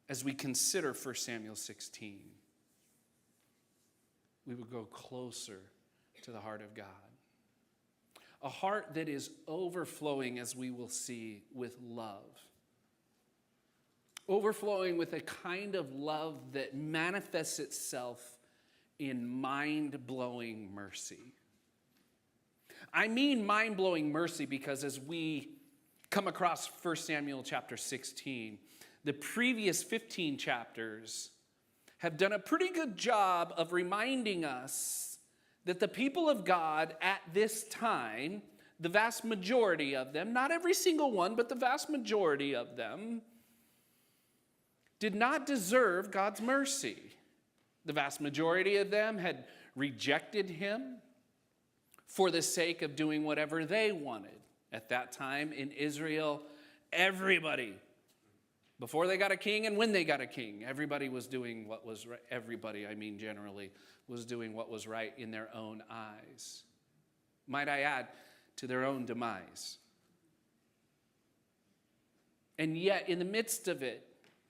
as we consider 1 Samuel 16, we would go closer to the heart of God. A heart that is overflowing, as we will see, with love. Overflowing with a kind of love that manifests itself in mind-blowing mercy. I mean mind-blowing mercy because as we come across 1 Samuel chapter 16, the previous 15 chapters have done a pretty good job of reminding us that the people of God at this time, the vast majority of them, not every single one, but the vast majority of them, did not deserve God's mercy. The vast majority of them had rejected him for the sake of doing whatever they wanted. At that time in Israel, everybody, before they got a king and when they got a king, everybody was doing what was right. Everybody, I mean generally, was doing what was right in their own eyes. Might I add, to their own demise. And yet, in the midst of it,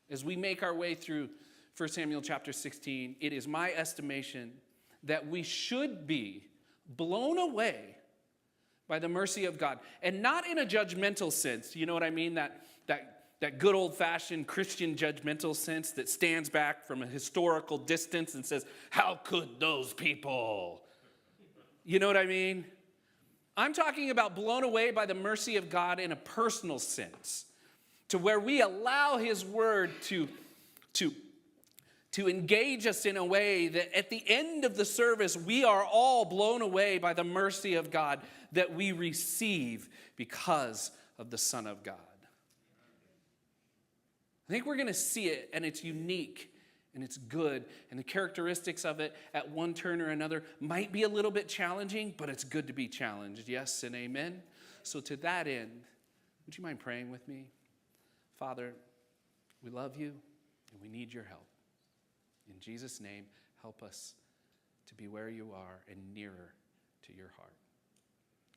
as we make our way through 1 Samuel chapter 16, it is my estimation that we should be blown away by the mercy of God. And not in a judgmental sense. You know what I mean? That good old-fashioned Christian judgmental sense that stands back from a historical distance and says, how could those people? You know what I mean? I'm talking about blown away by the mercy of God in a personal sense, to where we allow his word to engage us in a way that at the end of the service, we are all blown away by the mercy of God that we receive because of the Son of God. I think we're going to see it, and it's unique, and it's good, and the characteristics of it at one turn or another might be a little bit challenging, but it's good to be challenged. Yes and amen. So to that end, would you mind praying with me? Father, we love you, and we need your help. In Jesus' name, help us to be where you are and nearer to your heart.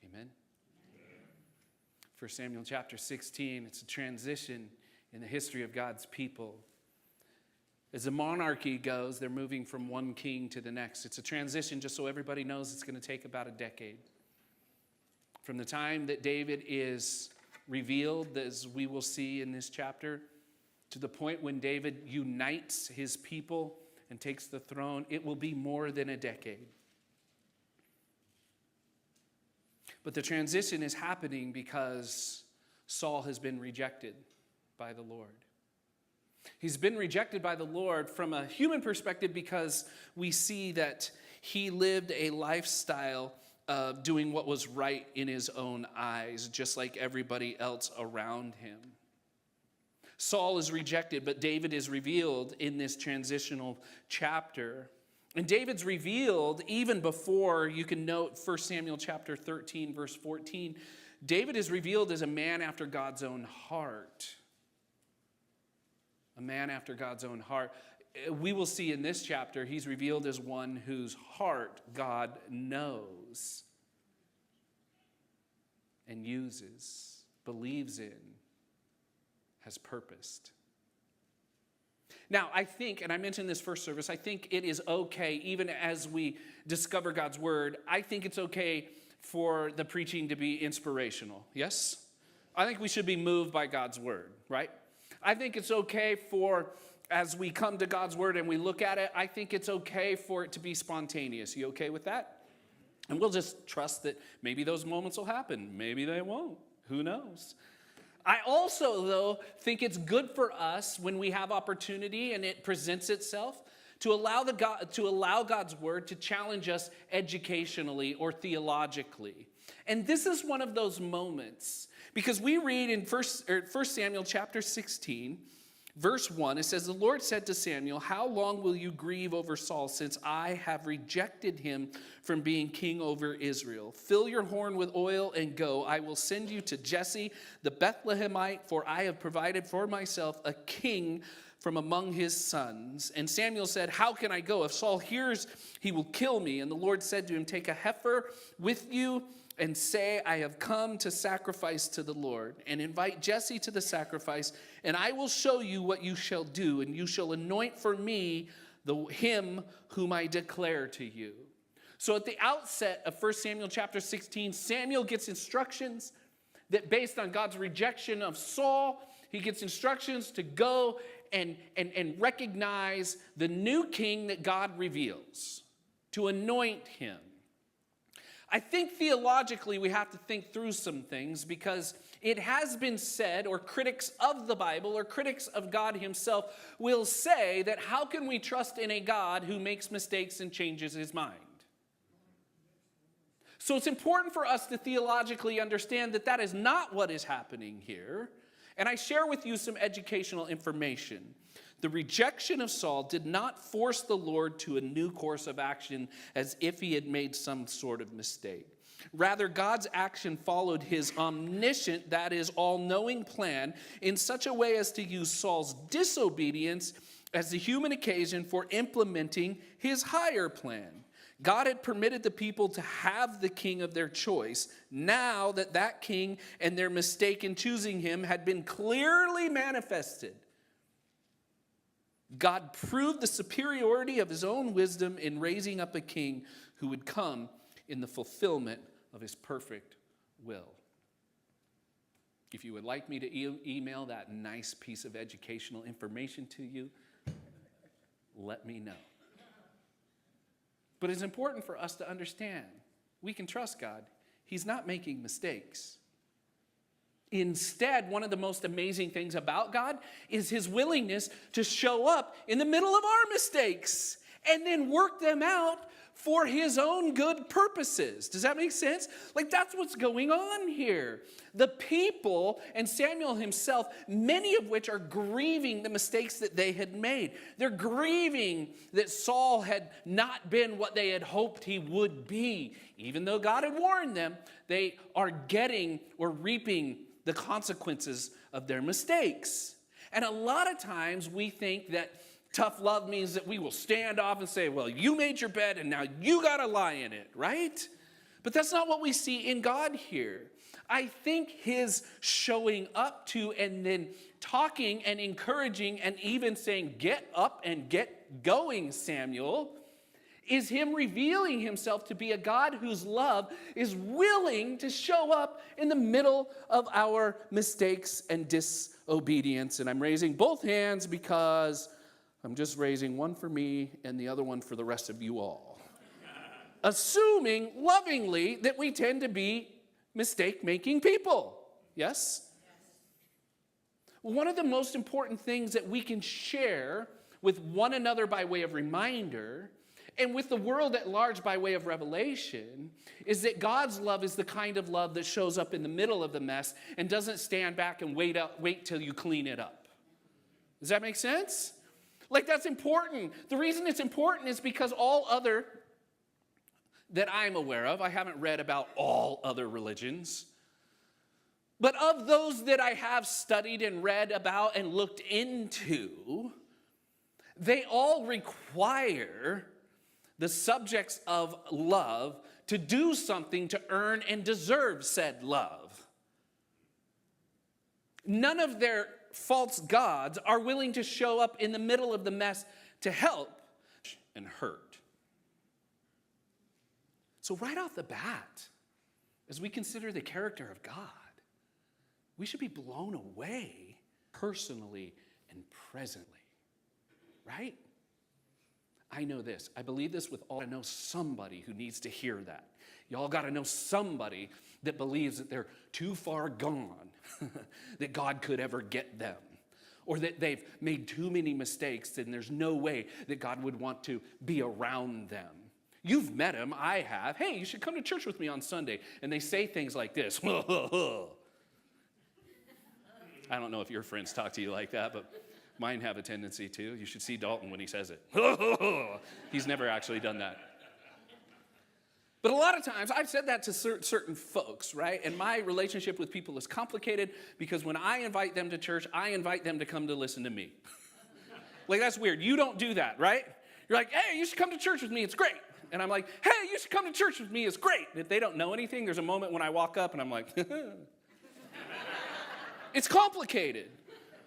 Amen? 1 Samuel chapter 16, it's a transition in the history of God's people. As a monarchy goes, they're moving from one king to the next. It's a transition, just so everybody knows, it's going to take about a decade. From the time that David is revealed, as we will see in this chapter, to the point when David unites his people and takes the throne, it will be more than a decade. But the transition is happening because Saul has been rejected by the Lord. He's been rejected by the Lord from a human perspective because we see that he lived a lifestyle of doing what was right in his own eyes, just like everybody else around him. Saul is rejected, but David is revealed in this transitional chapter. And David's revealed even before, you can note 1 Samuel chapter 13, verse 14. David is revealed as a man after God's own heart. A man after God's own heart. We will see in this chapter, he's revealed as one whose heart God knows and uses, believes in, has purposed. Now, I think, and I mentioned this first service, I think it is okay, even as we discover God's word, I think it's okay for the preaching to be inspirational. Yes? I think we should be moved by God's word, right? I think it's okay for, as we come to God's word and we look at it, I think it's okay for it to be spontaneous. You okay with that? And we'll just trust that maybe those moments will happen. Maybe they won't. Who knows? I also, though, think it's good for us when we have opportunity and it presents itself to allow God's word to challenge us educationally or theologically. And this is one of those moments, because we read in 1 Samuel chapter 16, verse 1, it says, "The Lord said to Samuel, how long will you grieve over Saul, since I have rejected him from being king over Israel? Fill your horn with oil and go. I will send you to Jesse the Bethlehemite, for I have provided for myself a king from among his sons." And Samuel said, "How can I go? If Saul hears, he will kill me." And the Lord said to him, "Take a heifer with you and say, I have come to sacrifice to the Lord, and invite Jesse to the sacrifice, and I will show you what you shall do, and you shall anoint for me him whom I declare to you. So at the outset of 1 Samuel chapter 16, Samuel gets instructions that based on God's rejection of Saul, he gets instructions to go and recognize the new king that God reveals, to anoint him. I think theologically we have to think through some things, because it has been said, or critics of the Bible or critics of God himself will say, that how can we trust in a God who makes mistakes and changes his mind? So it's important for us to theologically understand that that is not what is happening here. And I share with you some educational information. The rejection of Saul did not force the Lord to a new course of action as if he had made some sort of mistake. Rather, God's action followed his omniscient, that is, all-knowing plan in such a way as to use Saul's disobedience as the human occasion for implementing his higher plan. God had permitted the people to have the king of their choice. Now that king and their mistake in choosing him had been clearly manifested, God proved the superiority of his own wisdom in raising up a king who would come in the fulfillment of his perfect will. If you would like me to email that nice piece of educational information to you, let me know. But it's important for us to understand we can trust God. He's not making mistakes. Instead, one of the most amazing things about God is his willingness to show up in the middle of our mistakes and then work them out for his own good purposes. Does that make sense? Like, that's what's going on here. The people and Samuel himself, many of which are grieving the mistakes that they had made. They're grieving that Saul had not been what they had hoped he would be. Even though God had warned them, they are getting or reaping the consequences of their mistakes. And a lot of times we think that tough love means that we will stand off and say, well, you made your bed and now you got to lie in it, right? But that's not what we see in God here. I think his showing up to and then talking and encouraging and even saying, get up and get going, Samuel, is him revealing himself to be a God whose love is willing to show up in the middle of our mistakes and disobedience. And I'm raising both hands because I'm just raising one for me and the other one for the rest of you all. Assuming lovingly that we tend to be mistake-making people. Yes? One of the most important things that we can share with one another by way of reminder and with the world at large by way of revelation is that God's love is the kind of love that shows up in the middle of the mess and doesn't stand back and wait till you clean it up. Does that make sense? Like, that's important. The reason it's important is because all other that I'm aware of, I haven't read about all other religions, but of those that I have studied and read about and looked into, they all require the subjects of love to do something to earn and deserve said love. None of their false gods are willing to show up in the middle of the mess to help and hurt. So right off the bat, as we consider the character of God, we should be blown away personally and presently, right? I know this. I believe this with all. I know somebody who needs to hear that. Y'all got to know somebody that believes that they're too far gone that God could ever get them, or that they've made too many mistakes and there's no way that God would want to be around them. You've met them. I have. Hey, you should come to church with me on Sunday. And they say things like this. I don't know if your friends talk to you like that, but mine have a tendency to. You should see Dalton when he says it. He's never actually done that. But a lot of times, I've said that to certain folks, right? And my relationship with people is complicated because when I invite them to church, I invite them to come to listen to me. Like, that's weird. You don't do that, right? You're like, hey, you should come to church with me. It's great. And I'm like, hey, you should come to church with me. It's great. If they don't know anything, there's a moment when I walk up and I'm like, it's complicated.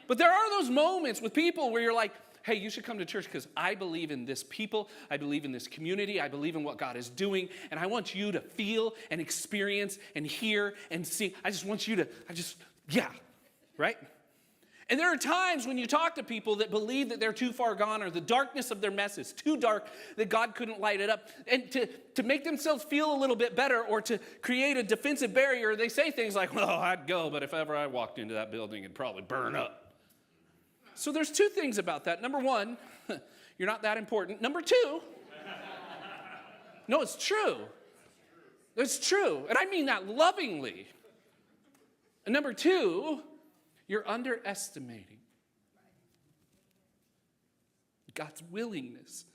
But there are those moments with people where you're like, hey, you should come to church because I believe in this people. I believe in this community. I believe in what God is doing. And I want you to feel and experience and hear and see. I just want you to, right? And there are times when you talk to people that believe that they're too far gone or the darkness of their mess is too dark that God couldn't light it up. And to make themselves feel a little bit better or to create a defensive barrier, they say things like, well, I'd go, but if ever I walked into that building, it'd probably burn up. So there's two things about that. Number one, you're not that important. Number two, no, it's true. It's true. And I mean that lovingly. And number two, you're underestimating God's willingness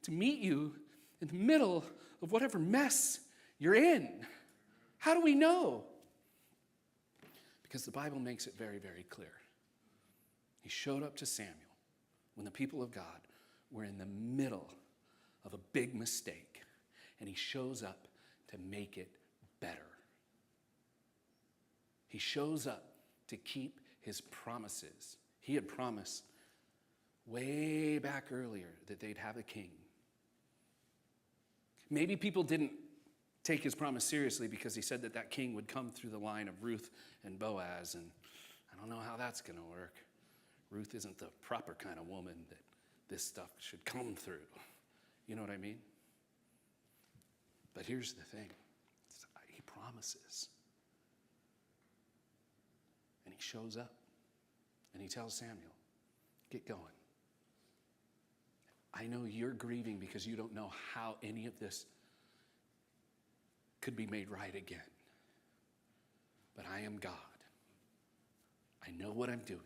to meet you in the middle of whatever mess you're in. How do we know? Because the Bible makes it very, very clear. He showed up to Samuel when the people of God were in the middle of a big mistake, and he shows up to make it better. He shows up to keep his promises. He had promised way back earlier that they'd have a king. Maybe people didn't take his promise seriously because he said that that king would come through the line of Ruth and Boaz, and I don't know how that's going to work. Ruth isn't the proper kind of woman that this stuff should come through. You know what I mean? But here's the thing. He promises. And he shows up. And he tells Samuel, get going. I know you're grieving because you don't know how any of this could be made right again. But I am God. I know what I'm doing.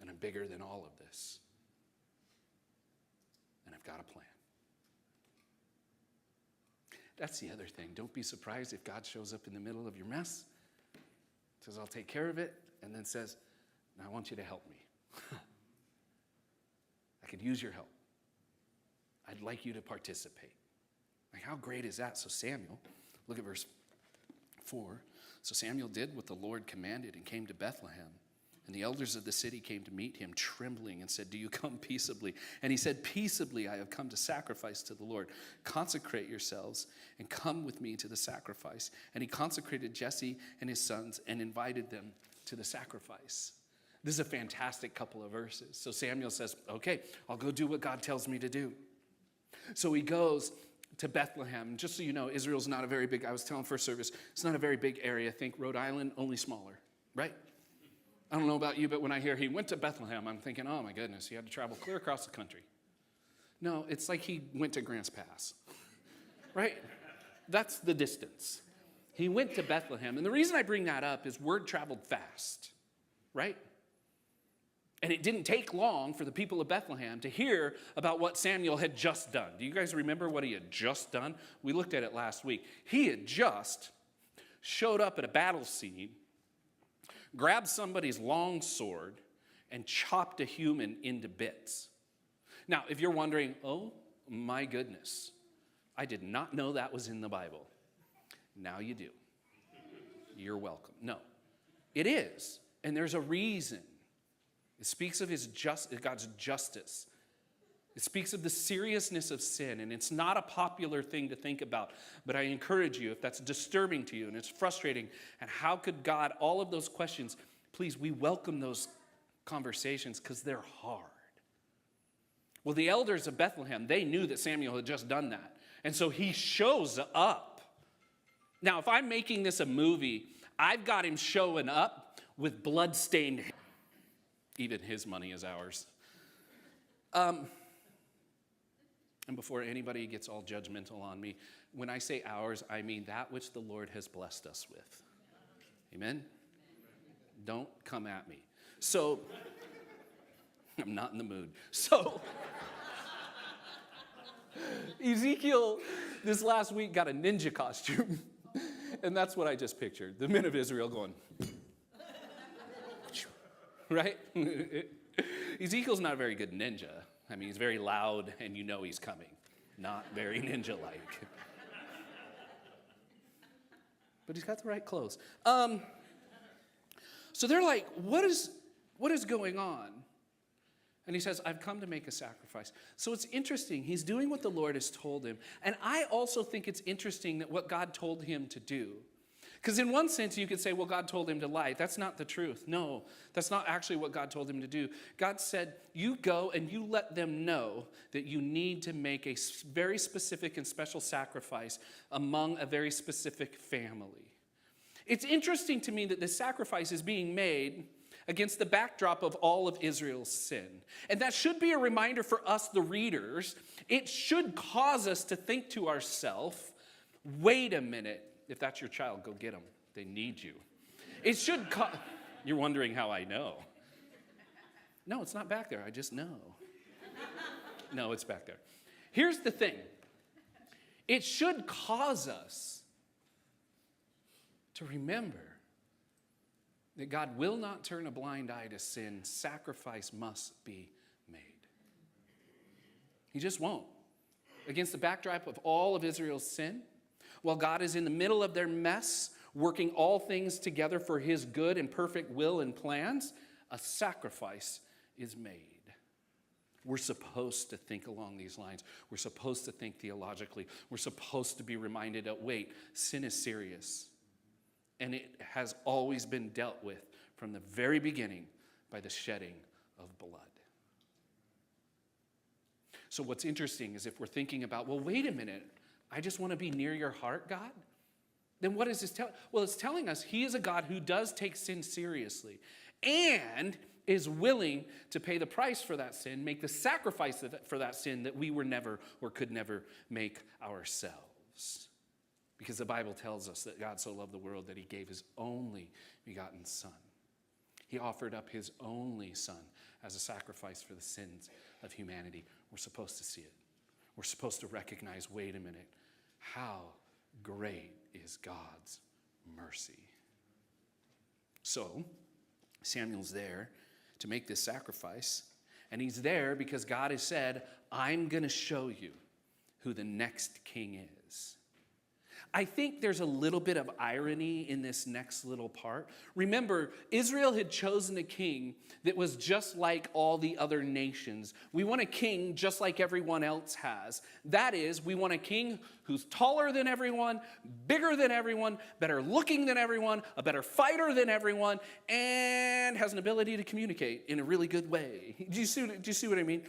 And I'm bigger than all of this. And I've got a plan. That's the other thing. Don't be surprised if God shows up in the middle of your mess, says, I'll take care of it, and then says, now I want you to help me. I could use your help. I'd like you to participate. Like, how great is that? So Samuel, look at verse 4. So Samuel did what the Lord commanded and came to Bethlehem. And the elders of the city came to meet him, trembling, and said, do you come peaceably? And he said, peaceably I have come to sacrifice to the Lord. Consecrate yourselves and come with me to the sacrifice. And he consecrated Jesse and his sons and invited them to the sacrifice. This is a fantastic couple of verses. So Samuel says, okay, I'll go do what God tells me to do. So he goes to Bethlehem. Just so you know, Israel's not a very big, I was telling first service, it's not a very big area. Think Rhode Island, only smaller, right? I don't know about you, but when I hear he went to Bethlehem, I'm thinking, oh my goodness, he had to travel clear across the country. No, it's like he went to Grants Pass, right? That's the distance. He went to Bethlehem. And the reason I bring that up is word traveled fast, right? And it didn't take long for the people of Bethlehem to hear about what Samuel had just done. Do you guys remember what he had just done? We looked at it last week. He had just showed up at a battle scene, grabbed somebody's long sword, and chopped a human into bits. Now, if you're wondering, oh my goodness, I did not know that was in the Bible. Now you do. You're welcome. No, it is, and there's a reason. It speaks of God's justice. It speaks of the seriousness of sin, and it's not a popular thing to think about. But I encourage you, if that's disturbing to you and it's frustrating, and how could God, all of those questions, please, we welcome those conversations because they're hard. Well, the elders of Bethlehem, they knew that Samuel had just done that. And so he shows up. Now, if I'm making this a movie, I've got him showing up with blood-stained hair. Even his money is ours. And before anybody gets all judgmental on me, when I say ours, I mean that which the Lord has blessed us with. Amen? Don't come at me. So, I'm not in the mood. So, Ezekiel this last week got a ninja costume. And that's what I just pictured. The men of Israel going, right? Ezekiel's not a very good ninja. I mean, he's very loud, and you know he's coming. Not very ninja-like. But he's got the right clothes. So they're like, what is going on? And he says, I've come to make a sacrifice. So it's interesting. He's doing what the Lord has told him. And I also think it's interesting that what God told him to do. Because in one sense, you could say, well, God told him to lie. That's not the truth. No, that's not actually what God told him to do. God said, you go and you let them know that you need to make a very specific and special sacrifice among a very specific family. It's interesting to me that this sacrifice is being made against the backdrop of all of Israel's sin. And that should be a reminder for us, the readers. It should cause us to think to ourselves, wait a minute. If that's your child, go get them. They need you. It should You're wondering how I know. No, it's not back there. I just know. No, it's back there. Here's the thing. It should cause us to remember that God will not turn a blind eye to sin. Sacrifice must be made. He just won't. Against the backdrop of all of Israel's sin, while God is in the middle of their mess, working all things together for his good and perfect will and plans, a sacrifice is made. We're supposed to think along these lines. We're supposed to think theologically. We're supposed to be reminded that, wait, sin is serious. And it has always been dealt with from the very beginning by the shedding of blood. So what's interesting is if we're thinking about, well, wait a minute, I just want to be near your heart, God? Then what is this telling? Well, it's telling us he is a God who does take sin seriously and is willing to pay the price for that sin, make the sacrifice for that sin that we were never or could never make ourselves. Because the Bible tells us that God so loved the world that he gave his only begotten Son. He offered up his only Son as a sacrifice for the sins of humanity. We're supposed to see it. We're supposed to recognize, wait a minute, how great is God's mercy. So, Samuel's there to make this sacrifice, and he's there because God has said, I'm going to show you who the next king is. I think there's a little bit of irony in this next little part. Remember, Israel had chosen a king that was just like all the other nations. We want a king just like everyone else has. That is, we want a king who's taller than everyone, bigger than everyone, better looking than everyone, a better fighter than everyone, and has an ability to communicate in a really good way. Do you see what I mean?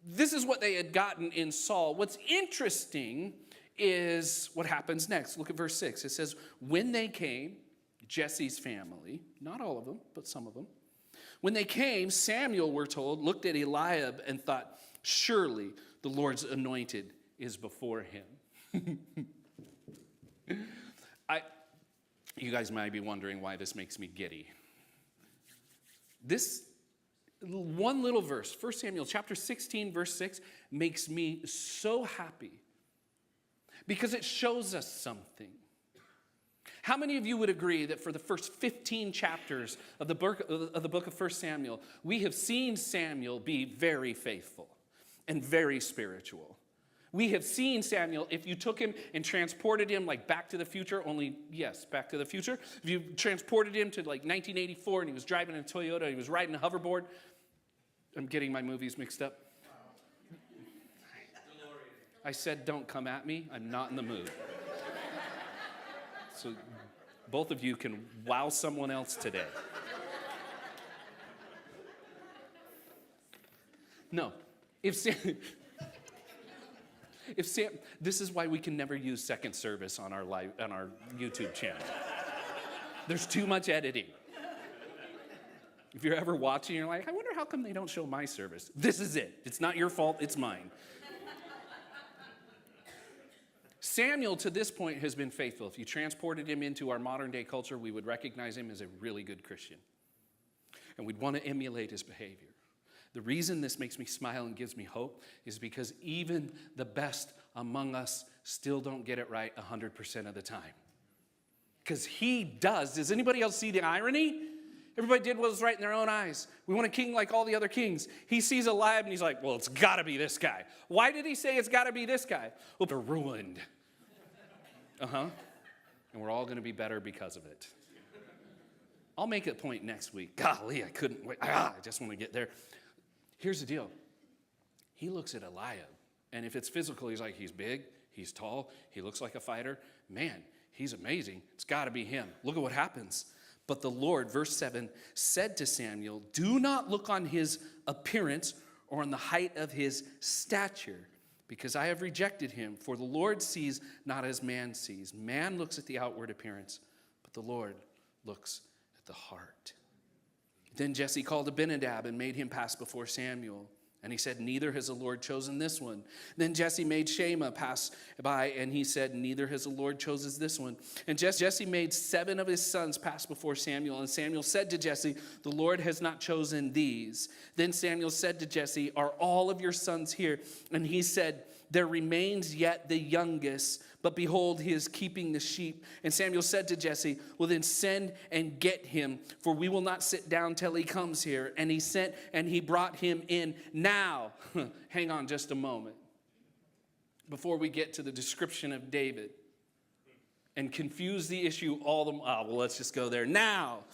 This is what they had gotten in Saul. What's interesting is what happens next. Look at verse 6. It says, when they came, Jesse's family, not all of them, but some of them, when they came, Samuel, we're told, looked at Eliab and thought, surely the Lord's anointed is before him. You guys might be wondering why this makes me giddy. This one little verse, 1 Samuel chapter 16, verse 6, makes me so happy. Because it shows us something. How many of you would agree that for the first 15 chapters of the book of 1 Samuel, we have seen Samuel be very faithful and very spiritual? We have seen Samuel, if you took him and transported him like Back to the Future, Back to the Future. If you transported him to like 1984 and he was driving a Toyota, he was riding a hoverboard. I'm getting my movies mixed up. I said, don't come at me. I'm not in the mood. So both of you can wow someone else today. No. This is why we can never use second service on our YouTube channel. There's too much editing. If you're ever watching, you're like, I wonder how come they don't show my service. This is it. It's not your fault, it's mine. Samuel, to this point, has been faithful. If you transported him into our modern day culture, we would recognize him as a really good Christian. And we'd want to emulate his behavior. The reason this makes me smile and gives me hope is because even the best among us still don't get it right 100% of the time. Because he does. Does anybody else see the irony? Everybody did what was right in their own eyes. We want a king like all the other kings. He sees Eliab and he's like, well, it's got to be this guy. Why did he say it's got to be this guy? Well, they're ruined. And we're all going to be better because of it. I'll make a point next week. Golly, I couldn't wait. I just want to get there. Here's the deal. He looks at Eliab, and if it's physical, he's like, he's big, he's tall, he looks like a fighter. Man, he's amazing. It's got to be him. Look at what happens. But the Lord, verse 7, said to Samuel, do not look on his appearance or on the height of his stature, because I have rejected him. For the Lord sees not as man sees. Man looks at the outward appearance, but the Lord looks at the heart. Then Jesse called Abinadab and made him pass before Samuel. And he said, neither has the Lord chosen this one. Then Jesse made Shammah pass by, and he said, neither has the Lord chosen this one. And Jesse made 7 of his sons pass before Samuel. And Samuel said to Jesse, the Lord has not chosen these. Then Samuel said to Jesse, are all of your sons here? And he said, there remains yet the youngest, but behold, he is keeping the sheep. And Samuel said to Jesse, well, then send and get him, for we will not sit down till he comes here. And he sent and he brought him in. Now, hang on just a moment before we get to the description of David and confuse the issue let's just go there. Now,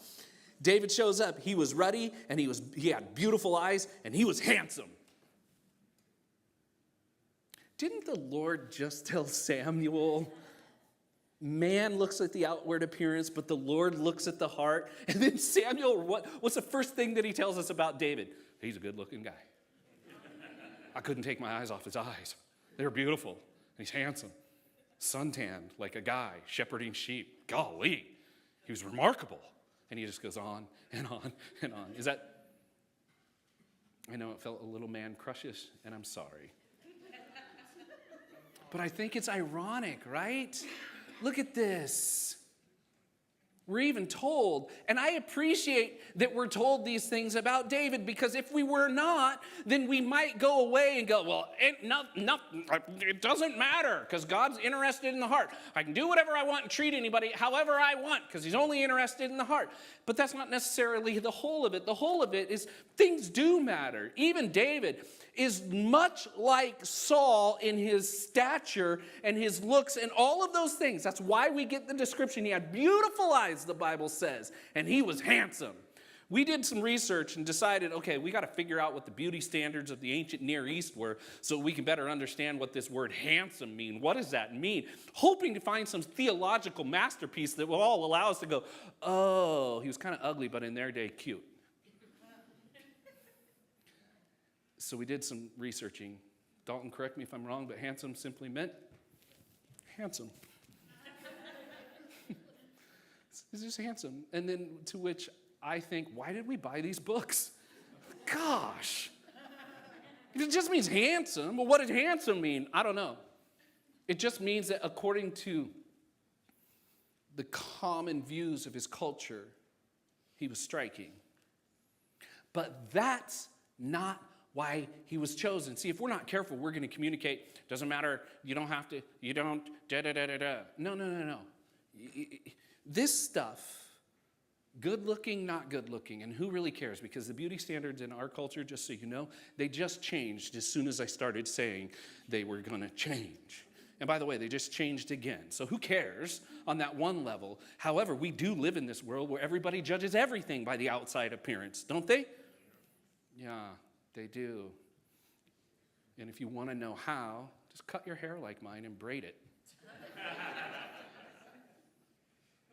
David shows up. He was ruddy and he had beautiful eyes and he was handsome. Didn't the Lord just tell Samuel, man looks at the outward appearance, but the Lord looks at the heart? And then Samuel, what's the first thing that he tells us about David? He's a good-looking guy. I couldn't take my eyes off his eyes. They're beautiful. He's handsome. Suntanned like a guy, shepherding sheep. Golly, he was remarkable. And he just goes on and on and on. I know it felt a little man-crushish, and I'm sorry. But I think it's ironic, right? Look at this. We're even told, and I appreciate that we're told these things about David, because if we were not, then we might go away and go, well, it doesn't matter, because God's interested in the heart. I can do whatever I want and treat anybody however I want, because he's only interested in the heart. But that's not necessarily the whole of it. The whole of it is things do matter. Even David is much like Saul in his stature and his looks and all of those things. That's why we get the description. He had beautiful eyes, the Bible says, and he was handsome. We did some research and decided, okay, we got to figure out what the beauty standards of the ancient Near East were so we can better understand what this word handsome mean. What does that mean? Hoping to find some theological masterpiece that will all allow us to go, oh, he was kind of ugly, but in their day, cute. So we did some researching. Dalton, correct me if I'm wrong, but handsome simply meant handsome. It's just handsome. And then to which I think, why did we buy these books? Gosh. It just means handsome. Well, what did handsome mean? I don't know. It just means that according to the common views of his culture, he was striking. But that's not why he was chosen. See, if we're not careful, we're going to communicate. Doesn't matter. You don't have to. You don't. Da-da-da-da-da. No. This stuff, good looking, not good looking, and who really cares? Because the beauty standards in our culture, just so you know, they just changed as soon as I started saying they were going to change. And by the way, they just changed again. So who cares on that one level? However, we do live in this world where everybody judges everything by the outside appearance, don't they? Yeah, they do. And if you want to know how, just cut your hair like mine and braid it.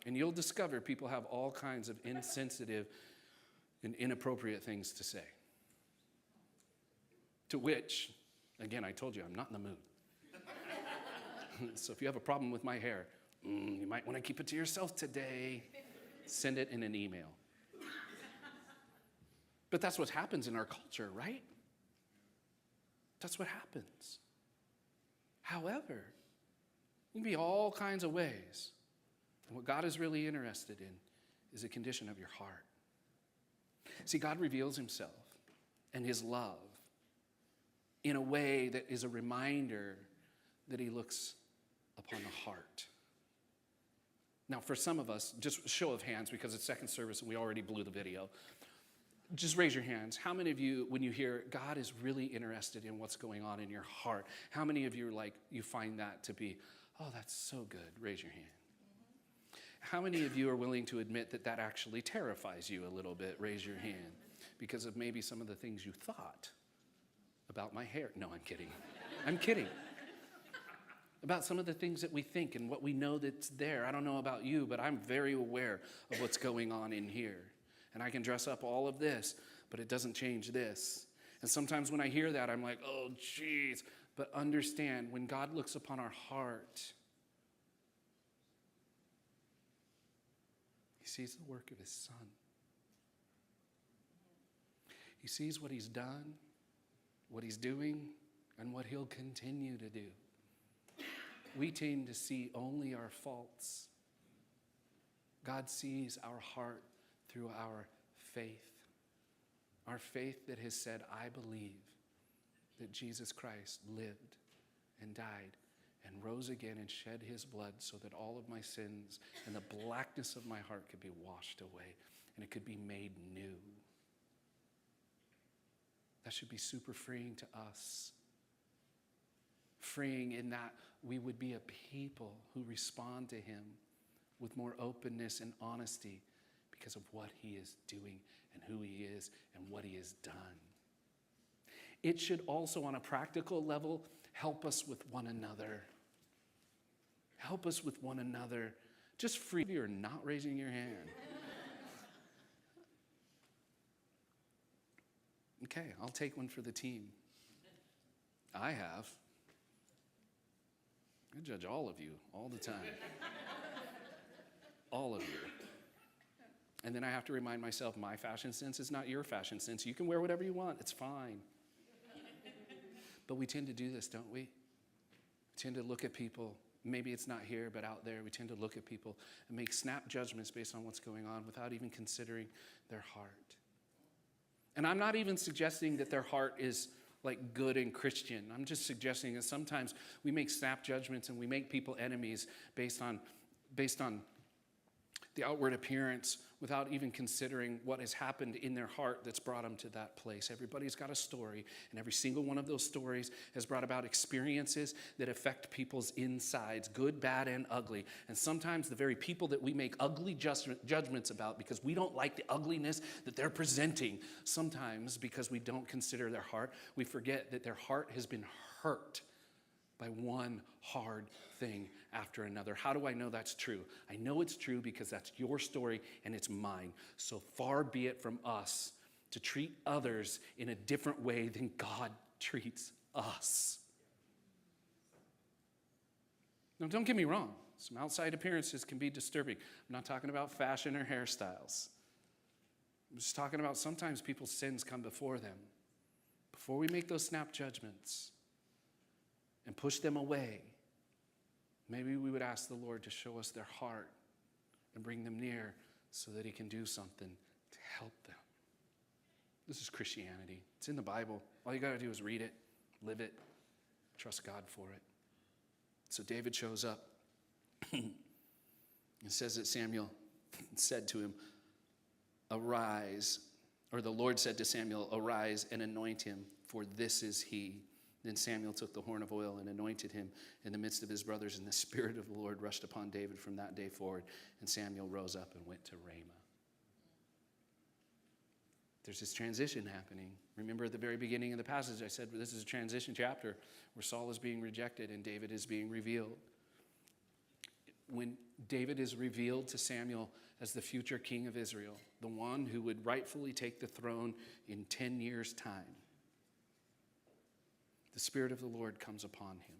And you'll discover people have all kinds of insensitive and inappropriate things to say. To which, again, I told you, I'm not in the mood. So if you have a problem with my hair, you might want to keep it to yourself today. Send it in an email. But that's what happens in our culture, right? That's what happens. However, it can be all kinds of ways. And what God is really interested in is the condition of your heart. See, God reveals himself and his love in a way that is a reminder that he looks upon the heart. Now, for some of us, just show of hands, because it's second service and we already blew the video. Just raise your hands. How many of you, when you hear God is really interested in what's going on in your heart, how many of you you find that to be, oh, that's so good? Raise your hand. How many of you are willing to admit that that actually terrifies you a little bit? Raise your hand. Because of maybe some of the things you thought about my hair. No, I'm kidding. I'm kidding. About some of the things that we think and what we know that's there. I don't know about you, but I'm very aware of what's going on in here. And I can dress up all of this, but it doesn't change this. And sometimes when I hear that, I'm like, oh, geez. But understand, when God looks upon our heart, he sees the work of his Son. He sees what he's done, what he's doing, and what he'll continue to do. We tend to see only our faults. God sees our heart through our faith. Our faith that has said, I believe that Jesus Christ lived and died and rose again and shed his blood so that all of my sins and the blackness of my heart could be washed away and it could be made new. That should be super freeing to us. Freeing in that we would be a people who respond to him with more openness and honesty because of what he is doing and who he is and what he has done. It should also, on a practical level, help us with one another. Help us with one another. Just free, you're not raising your hand. Okay, I'll take one for the team. I have. I judge all of you all the time. All of you. And then I have to remind myself, my fashion sense is not your fashion sense. You can wear whatever you want. It's fine. But we tend to do this, don't we? We tend to look at people. Maybe it's not here, but out there. We tend to look at people and make snap judgments based on what's going on without even considering their heart. And I'm not even suggesting that their heart is like good and Christian. I'm just suggesting that sometimes we make snap judgments and we make people enemies based on the outward appearance without even considering what has happened in their heart that's brought them to that place. Everybody's got a story, and every single one of those stories has brought about experiences that affect people's insides, good, bad, and ugly. And sometimes the very people that we make ugly judgments about because we don't like the ugliness that they're presenting, sometimes because we don't consider their heart, we forget that their heart has been hurt by one hard thing after another. How do I know that's true? I know it's true because that's your story and it's mine. So far be it from us to treat others in a different way than God treats us. Now, don't get me wrong. Some outside appearances can be disturbing. I'm not talking about fashion or hairstyles. I'm just talking about sometimes people's sins come before them. Before we make those snap judgments and push them away, maybe we would ask the Lord to show us their heart and bring them near so that he can do something to help them. This is Christianity. It's in the Bible. All you got to do is read it, live it, trust God for it. So David shows up. It says that Samuel said to him, arise, or the Lord said to Samuel, arise and anoint him, for this is he. Then Samuel took the horn of oil and anointed him in the midst of his brothers, and the Spirit of the Lord rushed upon David from that day forward, and Samuel rose up and went to Ramah. There's this transition happening. Remember at the very beginning of the passage, I said this is a transition chapter where Saul is being rejected and David is being revealed. When David is revealed to Samuel as the future king of Israel, the one who would rightfully take the throne in 10 years' time, the Spirit of the Lord comes upon him.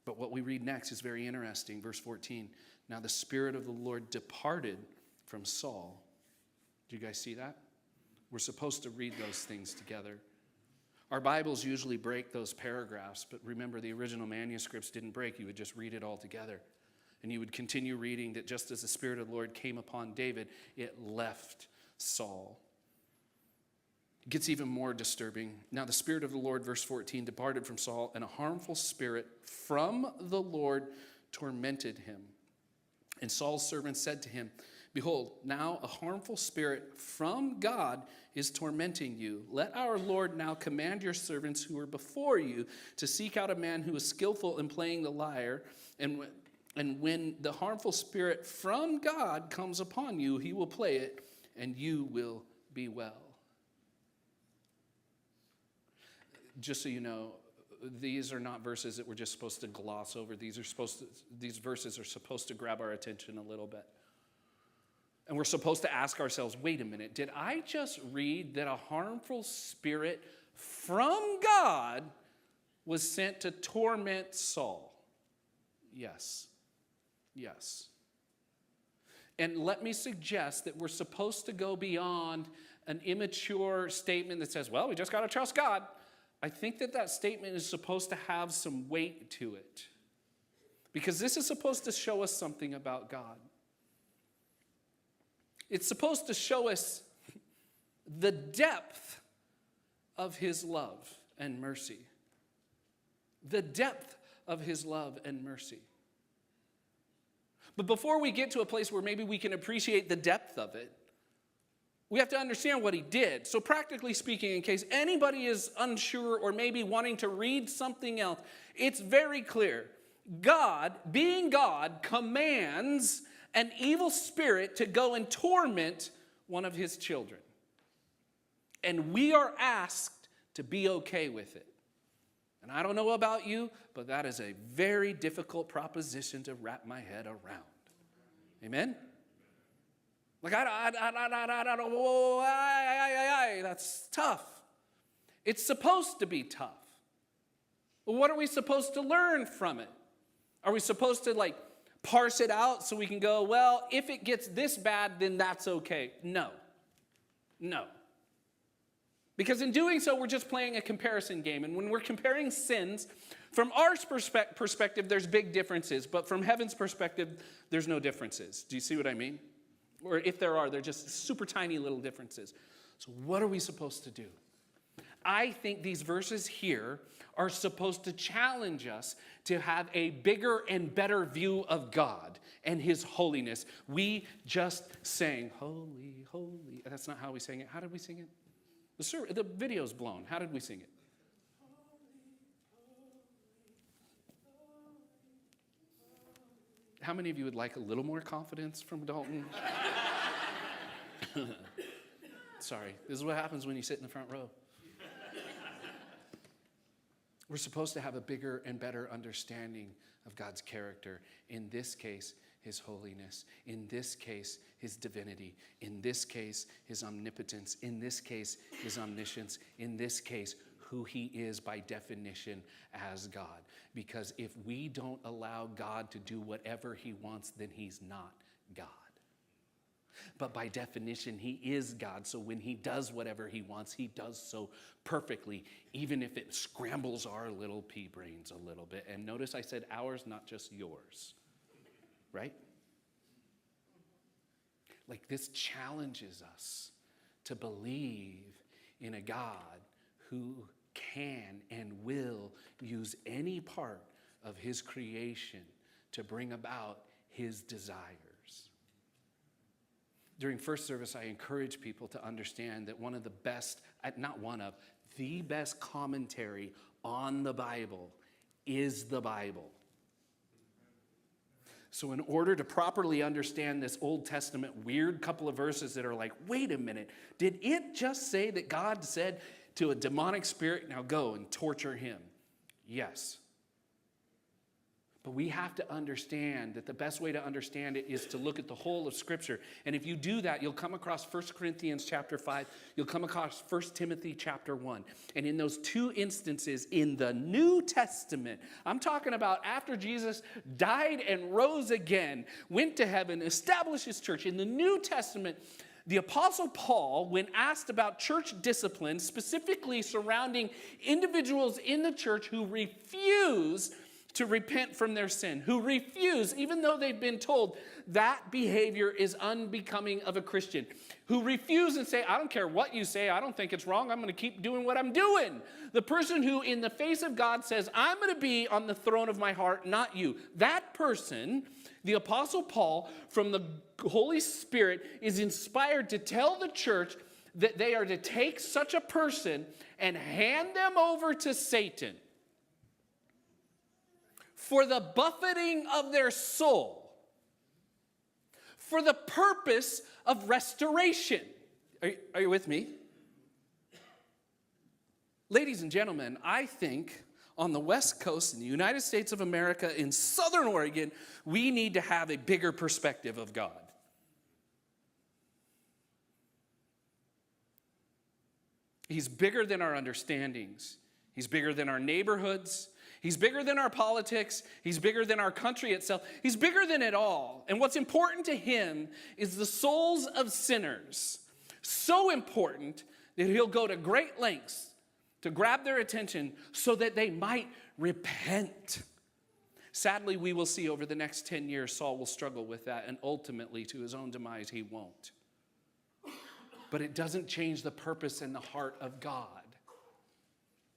But what we read next is very interesting. Verse 14, now the Spirit of the Lord departed from Saul. Do you guys see that? We're supposed to read those things together. Our Bibles usually break those paragraphs, but remember the original manuscripts didn't break. You would just read it all together. And you would continue reading that just as the Spirit of the Lord came upon David, it left Saul. It gets even more disturbing. Now the Spirit of the Lord, verse 14, departed from Saul, and a harmful spirit from the Lord tormented him. And Saul's servant said to him, behold, now a harmful spirit from God is tormenting you. Let our Lord now command your servants who are before you to seek out a man who is skillful in playing the lyre. And when the harmful spirit from God comes upon you, he will play it, and you will be well. Just so you know, these are not verses that we're just supposed to gloss over. These verses are supposed to grab our attention a little bit. And we're supposed to ask ourselves, wait a minute, did I just read that a harmful spirit from God was sent to torment Saul? Yes. Yes. And let me suggest that we're supposed to go beyond an immature statement that says, well, we just got to trust God. I think that statement is supposed to have some weight to it. Because this is supposed to show us something about God. It's supposed to show us the depth of his love and mercy. The depth of his love and mercy. But before we get to a place where maybe we can appreciate the depth of it, we have to understand what he did. So practically speaking, in case anybody is unsure or maybe wanting to read something else, it's very clear. God, being God, commands an evil spirit to go and torment one of his children. And we are asked to be okay with it. And I don't know about you, but that is a very difficult proposition to wrap my head around. Amen? Like, that's tough. It's supposed to be tough. Well, what are we supposed to learn from it? Are we supposed to, parse it out so we can go, well, if it gets this bad, then that's okay? No. Because in doing so, we're just playing a comparison game. And when we're comparing sins, from our perspective, there's big differences. But from heaven's perspective, there's no differences. Do you see what I mean? Or if there are, they're just super tiny little differences. So what are we supposed to do? I think these verses here are supposed to challenge us to have a bigger and better view of God and his holiness. We just sang, holy, holy. That's not how we sang it. How did we sing it? The video's blown. How did we sing it? How many of you would like a little more confidence from Dalton? Sorry, this is what happens when you sit in the front row. We're supposed to have a bigger and better understanding of God's character. In this case, his holiness. In this case, his divinity. In this case, his omnipotence. In this case, his omniscience. In this case, who he is by definition as God. Because if we don't allow God to do whatever he wants, then he's not God. But by definition, he is God. So when he does whatever he wants, he does so perfectly, even if it scrambles our little pea brains a little bit. And notice I said ours, not just yours. Right? Like, this challenges us to believe in a God who can and will use any part of his creation to bring about his desires. During first service, I encourage people to understand that one of the best, the best commentary on the Bible is the Bible. So in order to properly understand this Old Testament weird couple of verses that are like, wait a minute, did it just say that God said to a demonic spirit, now go and torture him? Yes. But we have to understand that the best way to understand it is to look at the whole of Scripture. And if you do that, you'll come across 1 Corinthians chapter 5. You'll come across 1 Timothy chapter 1. And in those two instances in the New Testament, I'm talking about after Jesus died and rose again, went to heaven, established his church. In the New Testament, the Apostle Paul, when asked about church discipline, specifically surrounding individuals in the church who refuse to repent from their sin, who refuse, even though they've been told that behavior is unbecoming of a Christian, who refuse and say, I don't care what you say, I don't think it's wrong, I'm going to keep doing what I'm doing. The person who in the face of God says, I'm going to be on the throne of my heart, not you. That person, the Apostle Paul, from the Holy Spirit, is inspired to tell the church that they are to take such a person and hand them over to Satan for the buffeting of their soul, for the purpose of restoration. Are you with me? Ladies and gentlemen, I think on the West Coast in the United States of America, in Southern Oregon, we need to have a bigger perspective of God. He's bigger than our understandings. He's bigger than our neighborhoods. He's bigger than our politics. He's bigger than our country itself. He's bigger than it all. And what's important to him is the souls of sinners. So important that he'll go to great lengths to grab their attention so that they might repent. Sadly, we will see over the next 10 years, Saul will struggle with that, and ultimately, to his own demise, he won't. But it doesn't change the purpose and the heart of God.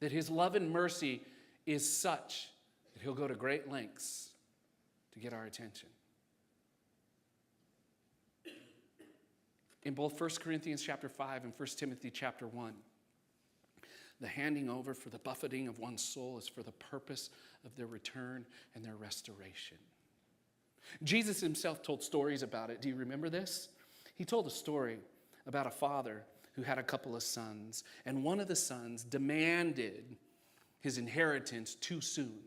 That his love and mercy is such that he'll go to great lengths to get our attention. In both 1 Corinthians chapter 5 and 1 Timothy chapter 1, the handing over for the buffeting of one's soul is for the purpose of their return and their restoration. Jesus himself told stories about it. Do you remember this? He told a story about a father who had a couple of sons, and one of the sons demanded his inheritance too soon.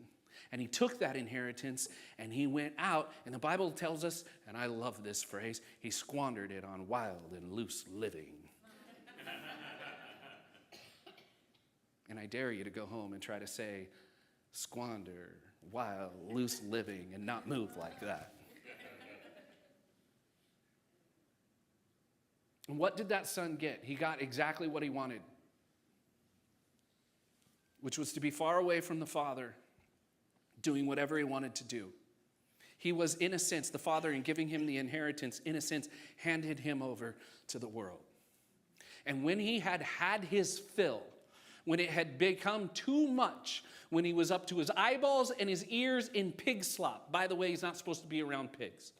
And he took that inheritance and he went out, and the Bible tells us, and I love this phrase, he squandered it on wild and loose living. And I dare you to go home and try to say, squander, wild, loose living, and not move like that. And what did that son get? He got exactly what he wanted, which was to be far away from the father, doing whatever he wanted to do. He was, in a sense, the father, in giving him the inheritance, in a sense, handed him over to the world. And when he had had his fill, when it had become too much, when he was up to his eyeballs and his ears in pig slop. By the way, he's not supposed to be around pigs.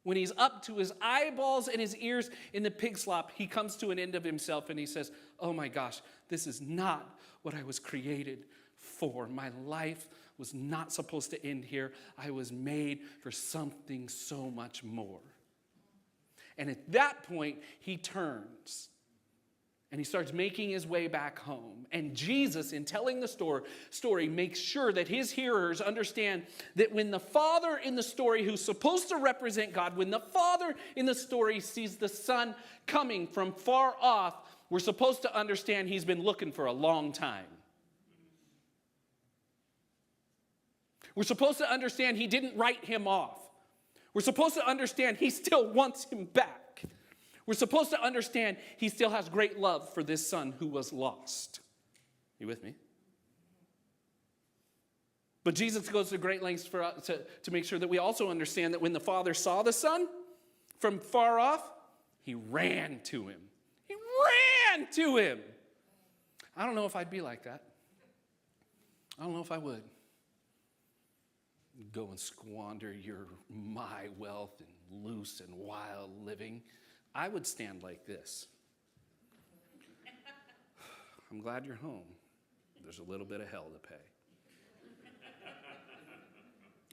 When he's up to his eyeballs and his ears in the pig slop, he comes to an end of himself and he says, oh my gosh, this is not what I was created for. My life was not supposed to end here. I was made for something so much more. And at that point, he turns and he starts making his way back home. And Jesus, in telling the story, makes sure that his hearers understand that when the father in the story, who's supposed to represent God, when the father in the story sees the son coming from far off, we're supposed to understand he's been looking for a long time. We're supposed to understand he didn't write him off. We're supposed to understand he still wants him back. We're supposed to understand he still has great love for this son who was lost. You with me? But Jesus goes to great lengths for us to make sure that we also understand that when the father saw the son from far off, he ran to him. He ran to him. I don't know if I'd be like that. I don't know if I would. Go and squander my wealth and loose and wild living. I would stand like this. I'm glad you're home. There's a little bit of hell to pay.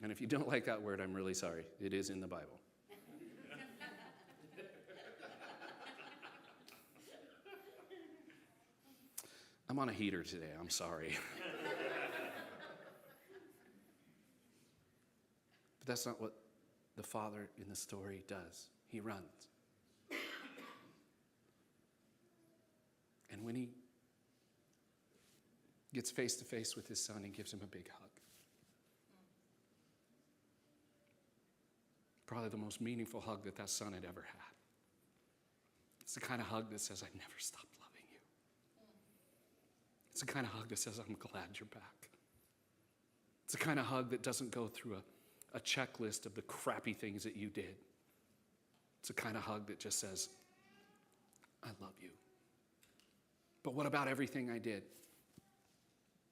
And if you don't like that word, I'm really sorry. It is in the Bible. I'm on a heater today. I'm sorry. But that's not what the father in the story does. He runs. And when he gets face to face with his son, he gives him a big hug. Probably the most meaningful hug that son had ever had. It's the kind of hug that says, I've never stopped loving you. It's the kind of hug that says, I'm glad you're back. It's the kind of hug that doesn't go through a checklist of the crappy things that you did. It's the kind of hug that just says, I love you. But what about everything I did?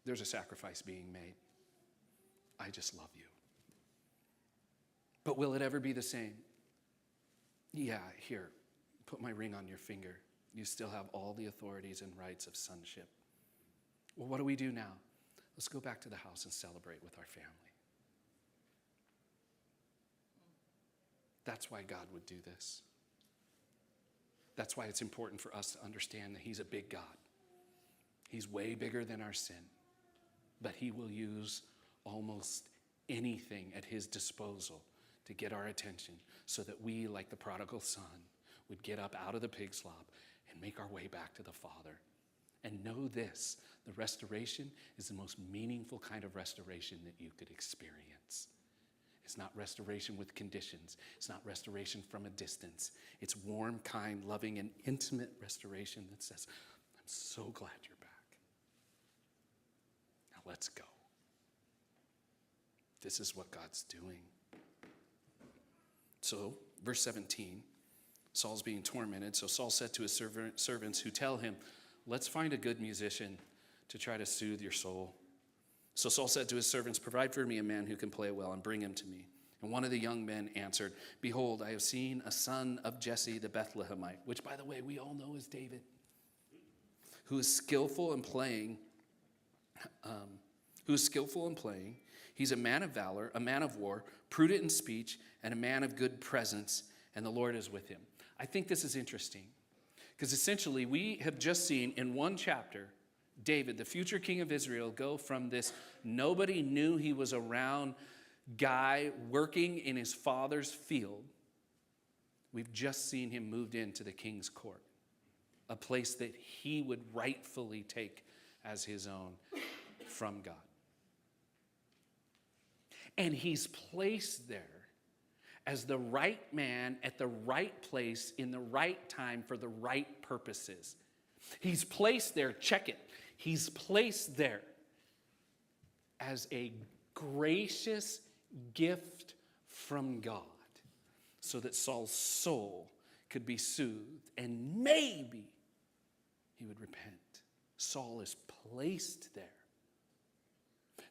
There's a sacrifice being made. I just love you. But will it ever be the same? Yeah, here, put my ring on your finger. You still have all the authorities and rights of sonship. Well, what do we do now? Let's go back to the house and celebrate with our family. That's why God would do this. That's why it's important for us to understand that he's a big God. He's way bigger than our sin. But he will use almost anything at his disposal to get our attention so that we, like the prodigal son, would get up out of the pig slop and make our way back to the Father. And know this, the restoration is the most meaningful kind of restoration that you could experience. It's not restoration with conditions. It's not restoration from a distance. It's warm, kind, loving, and intimate restoration that says, I'm so glad you're back. Now let's go. This is what God's doing. So, verse 17, Saul's being tormented. So Saul said to his servants who tell him, let's find a good musician to try to soothe your soul. So Saul said to his servants, provide for me a man who can play well and bring him to me. And one of the young men answered, behold, I have seen a son of Jesse the Bethlehemite, which, by the way, we all know is David, who is skillful in playing. He's a man of valor, a man of war, prudent in speech, and a man of good presence, and the Lord is with him. I think this is interesting because essentially we have just seen in one chapter David, the future king of Israel, go from this nobody knew he was around guy working in his father's field. We've just seen him moved into the king's court, a place that he would rightfully take as his own from God. And he's placed there as the right man at the right place in the right time for the right purposes. He's placed there, check it, he's placed there as a gracious gift from God so that Saul's soul could be soothed and maybe he would repent. Saul is placed there.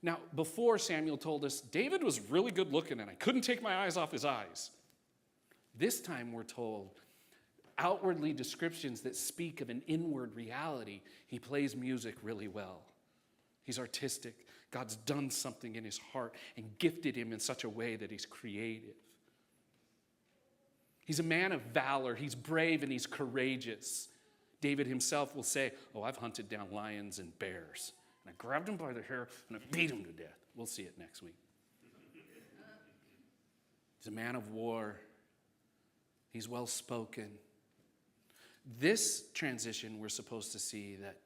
Now, before Samuel told us, David was really good looking and I couldn't take my eyes off his eyes. This time we're told outwardly descriptions that speak of an inward reality. He plays music really well. He's artistic. God's done something in his heart and gifted him in such a way that he's creative. He's a man of valor. He's brave and he's courageous. David himself will say, I've hunted down lions and bears. And I grabbed him by the hair and I beat him to death. We'll see it next week. He's a man of war. He's well-spoken. This transition, we're supposed to see that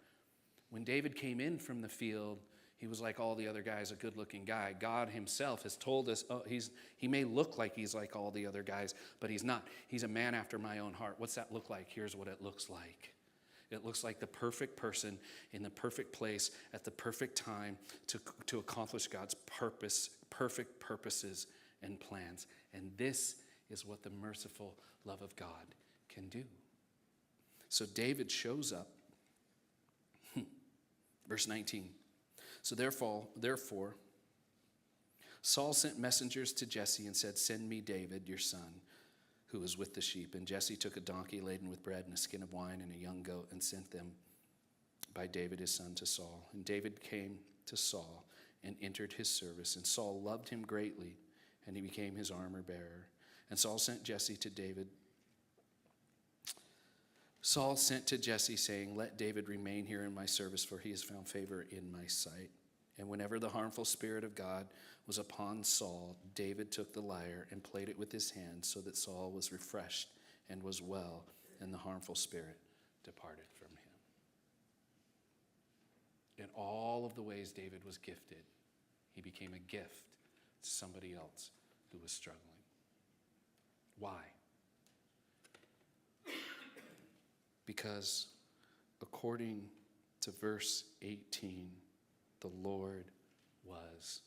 when David came in from the field, he was like all the other guys, a good-looking guy. God himself has told us, he may look like he's like all the other guys, but he's not. He's a man after my own heart. What's that look like? Here's what it looks like. It looks like the perfect person in the perfect place at the perfect time to accomplish God's perfect purposes and plans. And this is what the merciful love of God can do. So David shows up. Verse 19. So therefore, Saul sent messengers to Jesse and said, send me David, your son, who was with the sheep. And Jesse took a donkey laden with bread and a skin of wine and a young goat and sent them by David his son to Saul. And David came to Saul and entered his service. And Saul loved him greatly, and he became his armor bearer. And Saul sent to Jesse, saying, let David remain here in my service, for he has found favor in my sight. And whenever the harmful spirit of God was upon Saul, David took the lyre and played it with his hand, so that Saul was refreshed and was well, and the harmful spirit departed from him. In all of the ways David was gifted, he became a gift to somebody else who was struggling. Why? Because according to verse 18, the Lord was